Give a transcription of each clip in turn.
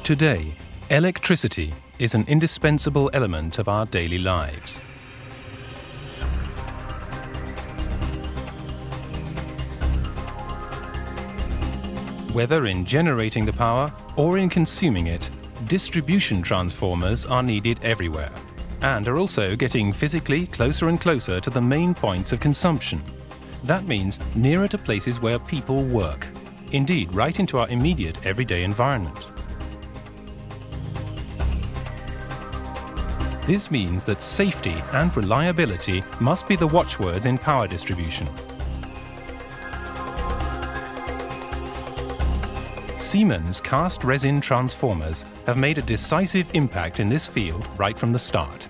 Today, electricity is an indispensable element of our daily lives. Whether in generating the power or in consuming it, distribution transformers are needed everywhere and are also getting physically closer and closer to the main points of consumption. That means nearer to places where people work, indeed right into our immediate everyday environment. This means that safety and reliability must be the watchwords in power distribution. Siemens cast resin transformers have made a decisive impact in this field right from the start.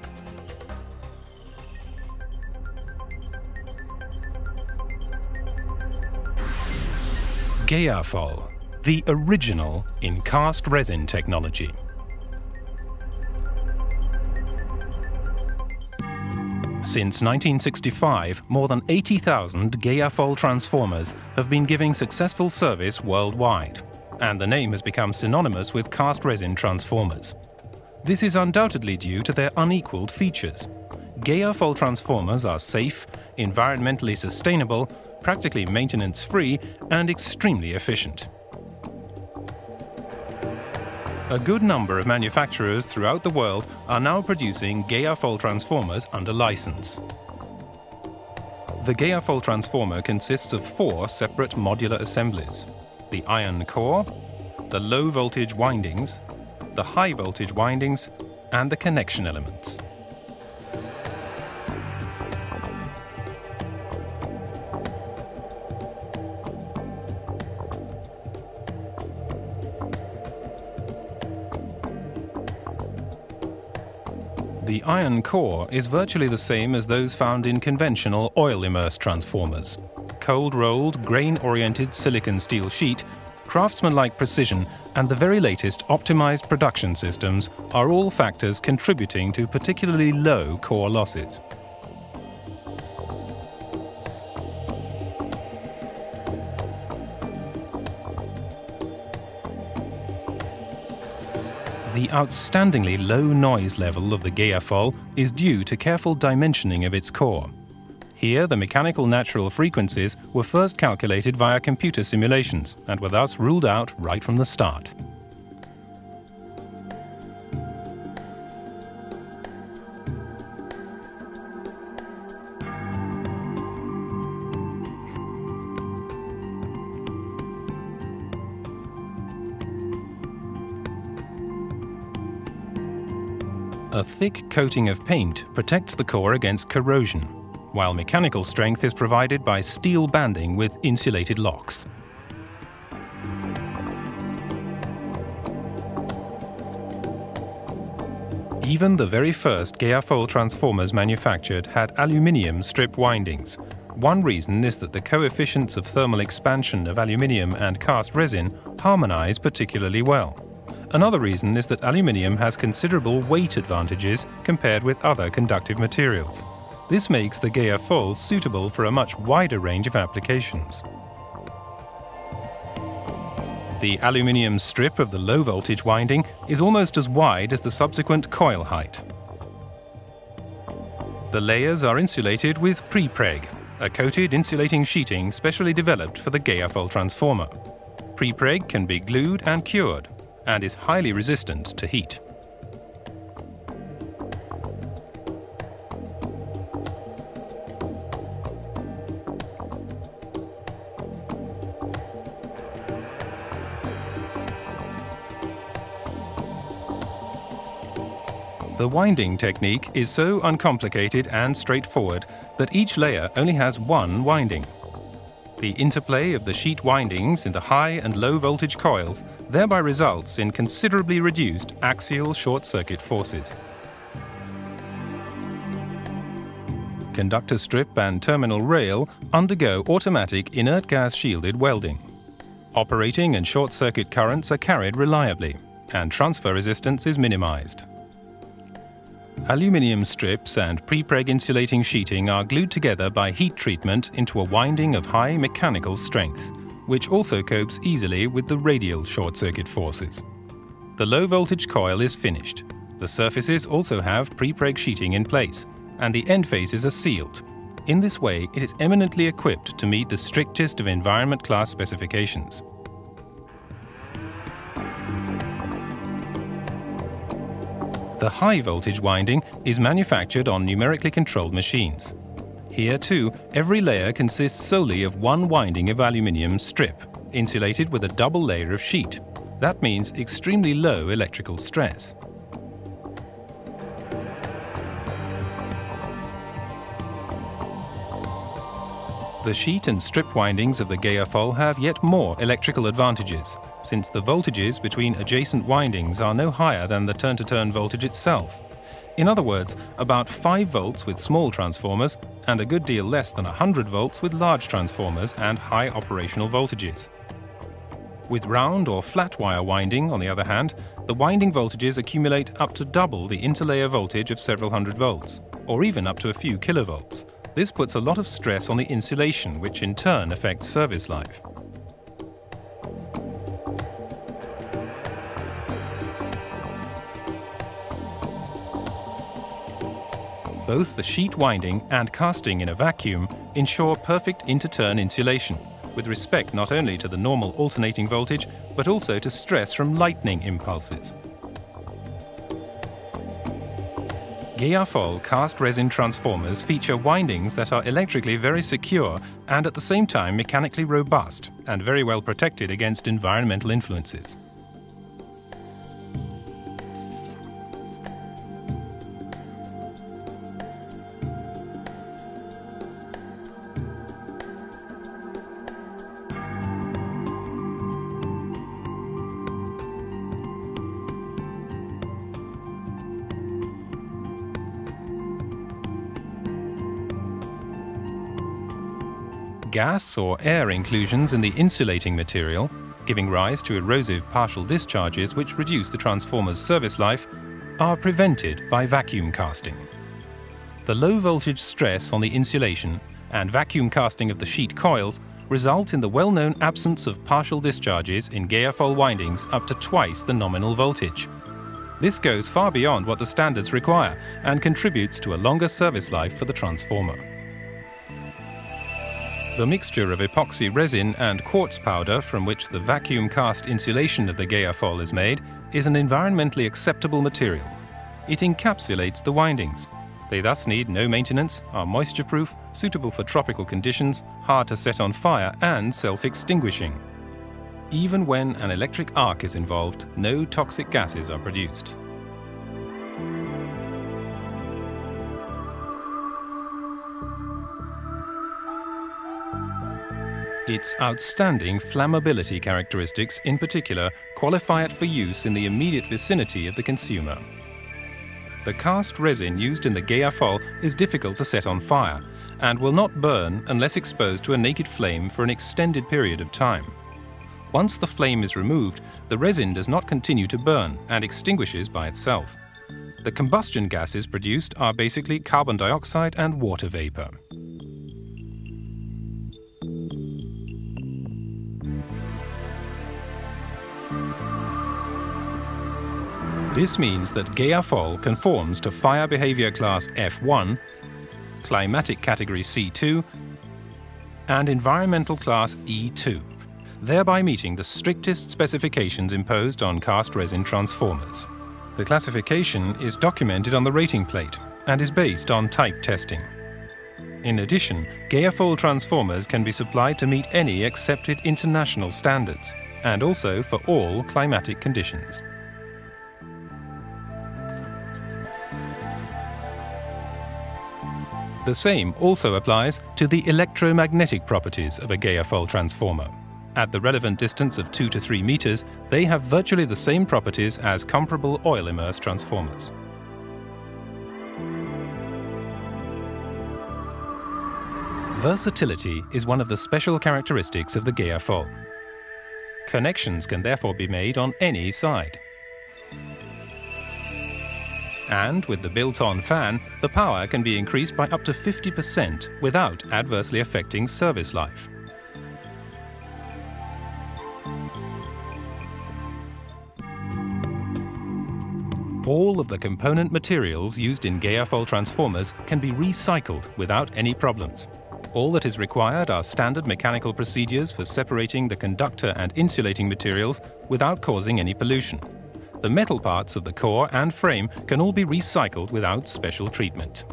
GEAFOL, the original in cast resin technology. Since 1965, more than 80,000 GEAFOL transformers have been giving successful service worldwide, and the name has become synonymous with cast resin transformers. This is undoubtedly due to their unequaled features. GEAFOL transformers are safe, environmentally sustainable, practically maintenance-free, and extremely efficient. A good number of manufacturers throughout the world are now producing GEAFOL transformers under license. The GEAFOL transformer consists of 4 separate modular assemblies: the iron core, the low voltage windings, the high voltage windings, and the connection elements. The iron core is virtually the same as those found in conventional oil-immersed transformers. Cold-rolled, grain-oriented silicon steel sheet, craftsman-like precision, and the very latest optimized production systems are all factors contributing to particularly low core losses. The outstandingly low noise level of the GEAFOL is due to careful dimensioning of its core. Here, the mechanical natural frequencies were first calculated via computer simulations and were thus ruled out right from the start. A thick coating of paint protects the core against corrosion, while mechanical strength is provided by steel banding with insulated locks. Even the very first GEAFOL transformers manufactured had aluminium strip windings. One reason is that the coefficients of thermal expansion of aluminium and cast resin harmonize particularly well. Another reason is that aluminium has considerable weight advantages compared with other conductive materials. This makes the GEAFOL suitable for a much wider range of applications. The aluminium strip of the low voltage winding is almost as wide as the subsequent coil height. The layers are insulated with prepreg, a coated insulating sheeting specially developed for the GEAFOL transformer. Prepreg can be glued and cured, and is highly resistant to heat. The winding technique is so uncomplicated and straightforward that each layer only has one winding. The interplay of the sheet windings in the high and low voltage coils thereby results in considerably reduced axial short-circuit forces. Conductor strip and terminal rail undergo automatic inert gas shielded welding. Operating and short-circuit currents are carried reliably, and transfer resistance is minimized. Aluminium strips and prepreg insulating sheeting are glued together by heat treatment into a winding of high mechanical strength, which also copes easily with the radial short-circuit forces. the low-voltage coil is finished. The surfaces also have pre-preg sheeting in place, and the end faces are sealed. In this way, it is eminently equipped to meet the strictest of environment class specifications. The high-voltage winding is manufactured on numerically controlled machines. Here too, every layer consists solely of one winding of aluminium strip, insulated with a double layer of sheet. That means extremely low electrical stress. The sheet and strip windings of the GEAFOL have yet more electrical advantages, since the voltages between adjacent windings are no higher than the turn-to-turn voltage itself. In other words, about 5 volts with small transformers and a good deal less than 100 volts with large transformers and high operational voltages. With round or flat wire winding, on the other hand, the winding voltages accumulate up to double the interlayer voltage of several hundred volts, or even up to a few kilovolts. This puts a lot of stress on the insulation, which in turn affects service life. Both the sheet winding and casting in a vacuum ensure perfect interturn insulation, with respect not only to the normal alternating voltage, but also to stress from lightning impulses. GEAFOL cast resin transformers feature windings that are electrically very secure and at the same time mechanically robust and very well protected against environmental influences. Gas or air inclusions in the insulating material, giving rise to erosive partial discharges which reduce the transformer's service life, are prevented by vacuum casting. The low voltage stress on the insulation and vacuum casting of the sheet coils result in the well-known absence of partial discharges in GEAFOL windings up to twice the nominal voltage. This goes far beyond what the standards require and contributes to a longer service life for the transformer. The mixture of epoxy resin and quartz powder from which the vacuum cast insulation of the GEAFOL is made is an environmentally acceptable material. It encapsulates the windings. They thus need no maintenance, are moisture-proof, suitable for tropical conditions, hard to set on fire and self-extinguishing. Even when an electric arc is involved, no toxic gases are produced. Its outstanding flammability characteristics, in particular, qualify it for use in the immediate vicinity of the consumer. The cast resin used in the GEAFOL is difficult to set on fire and will not burn unless exposed to a naked flame for an extended period of time. Once the flame is removed, the resin does not continue to burn and extinguishes by itself. The combustion gases produced are basically carbon dioxide and water vapor. This means that GEAFOL conforms to Fire Behavior Class F1, Climatic Category C2, and Environmental Class E2, thereby meeting the strictest specifications imposed on cast resin transformers. The classification is documented on the rating plate and is based on type testing. In addition, GEAFOL transformers can be supplied to meet any accepted international standards, and also for all climatic conditions. The same also applies to the electromagnetic properties of a GEAFOL transformer. At the relevant distance of 2 to 3 meters, they have virtually the same properties as comparable oil-immersed transformers. Versatility is one of the special characteristics of the GEAFOL. Connections can therefore be made on any side. And with the built-on fan, the power can be increased by up to 50% without adversely affecting service life. All of the component materials used in GEAFOL transformers can be recycled without any problems. All that is required are standard mechanical procedures for separating the conductor and insulating materials without causing any pollution. The metal parts of the core and frame can all be recycled without special treatment.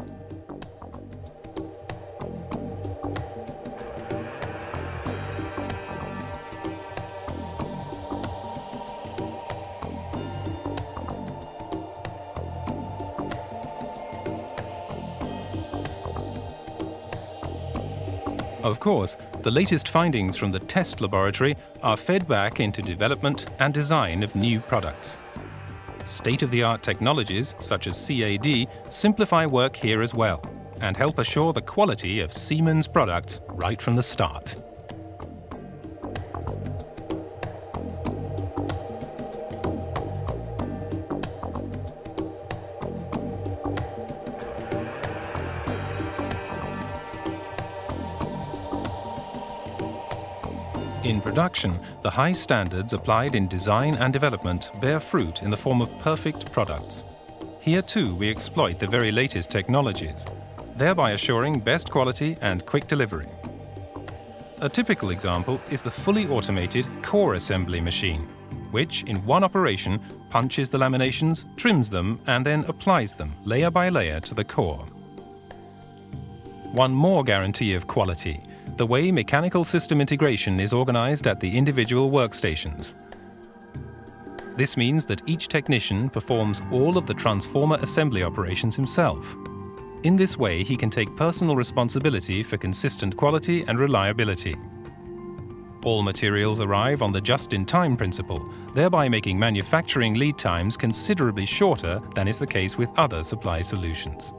Of course, the latest findings from the test laboratory are fed back into development and design of new products. State-of-the-art technologies, such as CAD, simplify work here as well and help assure the quality of Siemens products right from the start. In production, the high standards applied in design and development bear fruit in the form of perfect products. Here too we exploit the very latest technologies, thereby assuring best quality and quick delivery. A typical example is the fully automated core assembly machine, which in one operation punches the laminations, trims them and then applies them layer by layer to the core. One more guarantee of quality: the way mechanical system integration is organized at the individual workstations. This means that each technician performs all of the transformer assembly operations himself. In this way, he can take personal responsibility for consistent quality and reliability. All materials arrive on the just-in-time principle, thereby making manufacturing lead times considerably shorter than is the case with other supply solutions.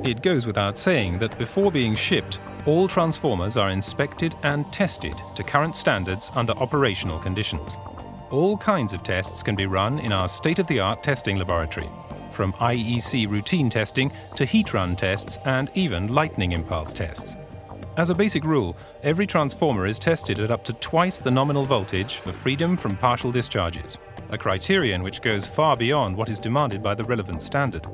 It goes without saying that before being shipped, all transformers are inspected and tested to current standards under operational conditions. All kinds of tests can be run in our state-of-the-art testing laboratory, from IEC routine testing to heat-run tests and even lightning impulse tests. As a basic rule, every transformer is tested at up to twice the nominal voltage for freedom from partial discharges, a criterion which goes far beyond what is demanded by the relevant standard.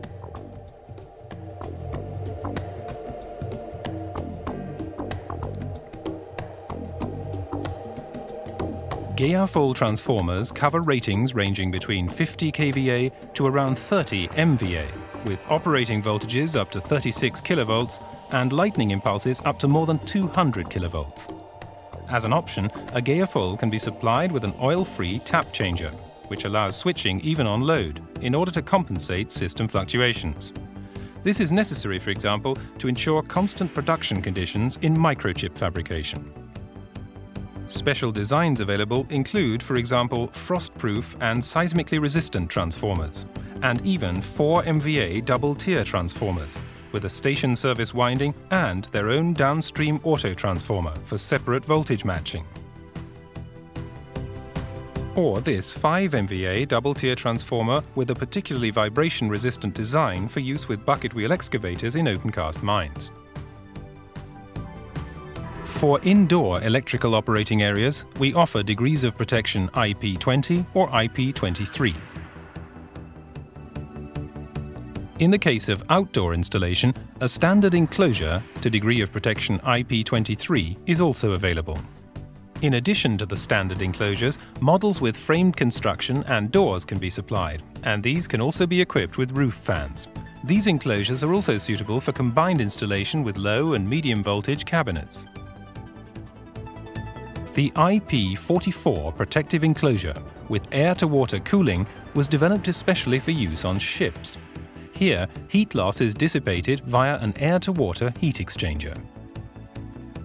GEAFOL transformers cover ratings ranging between 50 kVA to around 30 MVA, with operating voltages up to 36 kV and lightning impulses up to more than 200 kV. As an option, a GEAFOL can be supplied with an oil-free tap changer, which allows switching even on load, in order to compensate system fluctuations. This is necessary, for example, to ensure constant production conditions in microchip fabrication. Special designs available include, for example, frost-proof and seismically resistant transformers, and even 4 MVA double-tier transformers, with a station service winding and their own downstream auto transformer for separate voltage matching. Or this 5 MVA double-tier transformer with a particularly vibration-resistant design for use with bucket wheel excavators in open-cast mines. For indoor electrical operating areas, we offer degrees of protection IP20 or IP23. In the case of outdoor installation, a standard enclosure to degree of protection IP23 is also available. In addition to the standard enclosures, models with framed construction and doors can be supplied, and these can also be equipped with roof fans. These enclosures are also suitable for combined installation with low and medium voltage cabinets. The IP44 protective enclosure with air-to-water cooling was developed especially for use on ships. Here, heat loss is dissipated via an air-to-water heat exchanger.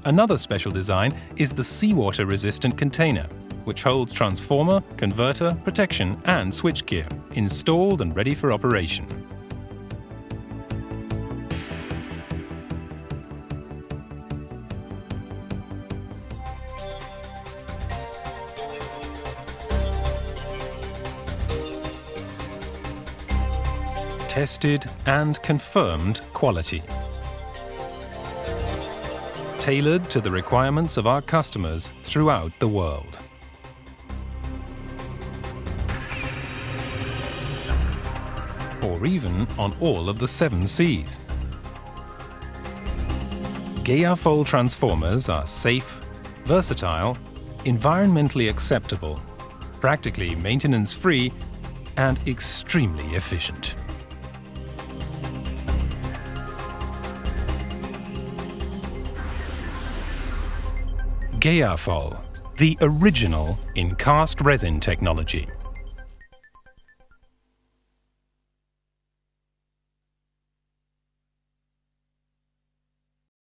Another special design is the seawater-resistant container, which holds transformer, converter, protection and switchgear, installed and ready for operation. Tested and confirmed quality. Tailored to the requirements of our customers throughout the world. Or even on all of the 7 seas. GEAFOL transformers are safe, versatile, environmentally acceptable, practically maintenance-free, and extremely efficient. GEAFOL, the original in cast resin technology.